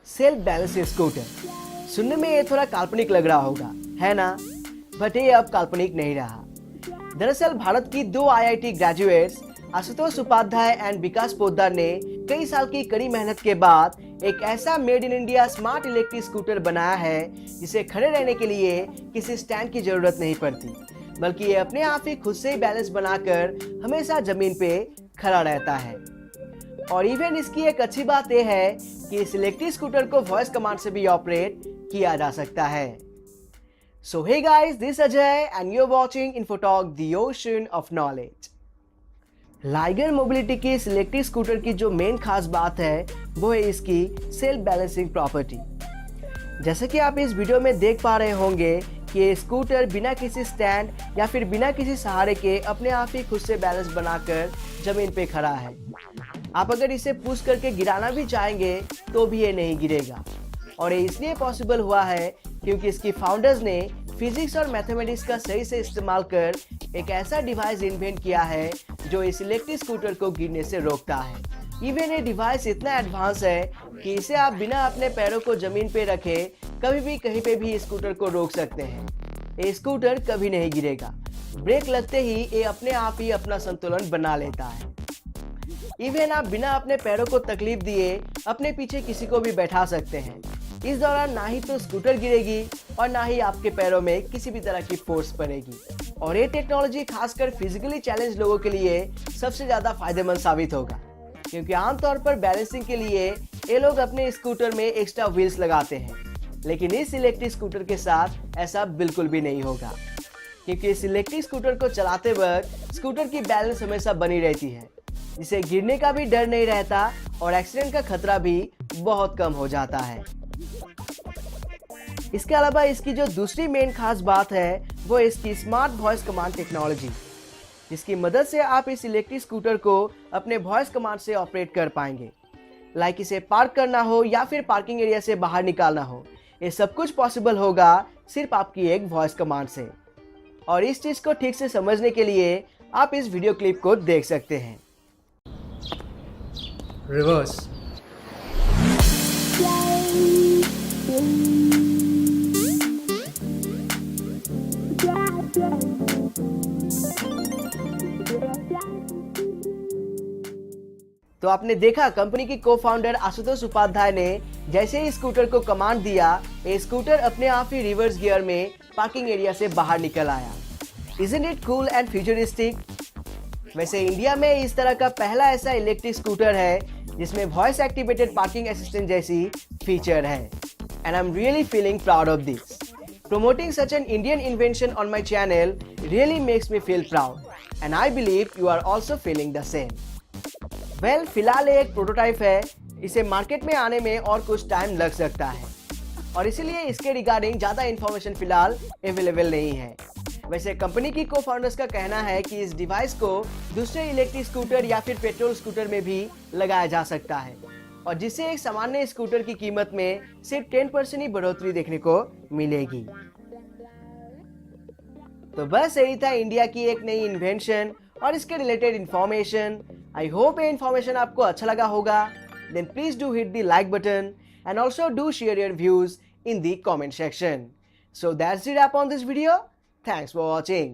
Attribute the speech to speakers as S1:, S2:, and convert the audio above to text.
S1: Self balancing scooter. सुनने में ये थोड़ा काल्पनिक लग रहा होगा, है ना? बट ये अब काल्पनिक नहीं रहा। दरअसल भारत की दो IIT graduates Ashutosh Upadhyay and Vikas Poddar ने कई साल की कड़ी मेहनत के बाद एक ऐसा made in India smart electric scooter बनाया है जिसे खड़े रहने के लिए किसी स्टैंड की जरूरत नहीं पड़ती, बल्कि ये अपने आप ही खुद से ही बैलेंस बनाकर हमेशा जमीन पे खड़ा रहता है। और इवन इसकी एक अच्छी बात यह है कि इस इलेक्ट्रिक स्कूटर को वॉइस कमांड से भी ऑपरेट किया जा सकता है। So hey guys, this Ajay and you are watching Infotalk the ocean of knowledge. Liger mobility की इस इलेक्ट्रिक स्कूटर की जो मेन खास बात है वो है इसकी सेल्फ बैलेंसिंग प्रॉपर्टी। जैसे कि आप इस वीडियो में देख पा रहे होंगे कि ये स्कूटर बिना किसी स्टैंड या फिर बिना किसी सहारे के अपने आप ही खुद से बैलेंस बनाकर जमीन पे खड़ा है। आप अगर इसे पुश करके गिराना भी चाहेंगे तो भी ये नहीं गिरेगा। और ये इसलिए पॉसिबल हुआ है क्योंकि इसकी फाउंडर्स ने फिजिक्स और मैथमेटिक्स का सही से इस्तेमाल कर एक ऐसा डिवाइस इन्वेंट किया है जो इस इलेक्ट्रिक स्कूटर को गिरने से रोकता है। इवन ये डिवाइस इतना एडवांस है कि इसे आप बिना अपने पैरों को जमीन पे रखे कभी भी कहीं पे भी स्कूटर को रोक सकते हैं। ये स्कूटर कभी नहीं गिरेगा। ब्रेक लगते ही ये अपने आप ही अपना संतुलन बना लेता है। इवन आप बिना अपने पैरों को तकलीफ दिए अपने पीछे किसी को भी बैठा सकते हैं। इस दौरान ना ही तो स्कूटर गिरेगी और ना ही आपके पैरों में किसी भी तरह की फोर्स पड़ेगी। और ये टेक्नोलॉजी खासकर फिजिकली चैलेंज लोगों के लिए सबसे ज्यादा फायदेमंद साबित होगा, क्योंकि आमतौर पर बैलेंसिंग के लिए ये लोग अपने स्कूटर में एक्स्ट्रा व्हील्स लगाते हैं, लेकिन इस इलेक्ट्रिक स्कूटर के साथ ऐसा बिल्कुल भी नहीं होगा, क्योंकि इस इलेक्ट्रिक स्कूटर को चलाते वक्त स्कूटर की बैलेंस हमेशा बनी रहती है, जिसे गिरने का भी डर नहीं रहता और एक्सीडेंट का खतरा भी बहुत कम हो जाता है। इसके अलावा इसकी जो दूसरी मेन खास बात है वो इसकी स्मार्ट वॉइस कमांड टेक्नोलॉजी, जिसकी मदद से आप इस इलेक्ट्रिक स्कूटर को अपने वॉइस कमांड से ऑपरेट कर पाएंगे। लाइक इसे पार्क करना हो या फिर पार्किंग एरिया से बाहर निकालना हो, ये सब कुछ पॉसिबल होगा सिर्फ आपकी एक वॉइस कमांड से। और इस चीज को ठीक से समझने के लिए आप इस वीडियो क्लिप को देख सकते हैं।
S2: रिवर्स,
S1: तो आपने देखा कंपनी की को फाउंडर आशुतोष उपाध्याय ने जैसे ही स्कूटर को कमांड दिया, ये स्कूटर अपने आप ही रिवर्स गियर में पार्किंग एरिया से बाहर निकल आया। Isn't it cool and futuristic? वैसे इंडिया में इस तरह का पहला ऐसा इलेक्ट्रिक स्कूटर है जिसमें वॉइस एक्टिवेटेड पार्किंग असिस्टेंट जैसी फीचर है। And I'm really feeling proud of this. Promoting such an Indian invention on my channel really makes me feel proud, and I believe you are also feeling the same. Well, फिलहाल ये एक prototype है, इसे market में आने में और कुछ टाइम लग सकता है और इसीलिए इसके रिगार्डिंग ज़्यादा इन्फॉर्मेशन फिलहाल अवेलेबल नहीं है। वैसे कंपनी की को फाउंडर्स का कहना है कि इस डिवाइस को दूसरे इलेक्ट्रिक स्कूटर या फिर पेट्रोल स्कूटर में भी लगाया जा सकता है, और जिससे एक सामान्य स्कूटर की कीमत में सिर्फ 10% ही बढ़ोतरी देखने को मिलेगी। तो बस यही था इंडिया की एक नई इन्वेंशन और इसके रिलेटेड इंफॉर्मेशन। आई होप ये इन्फॉर्मेशन आपको अच्छा लगा होगा। Then please do hit the like button and also do share your views in the comment section. So that's it up on this video. Thanks for watching.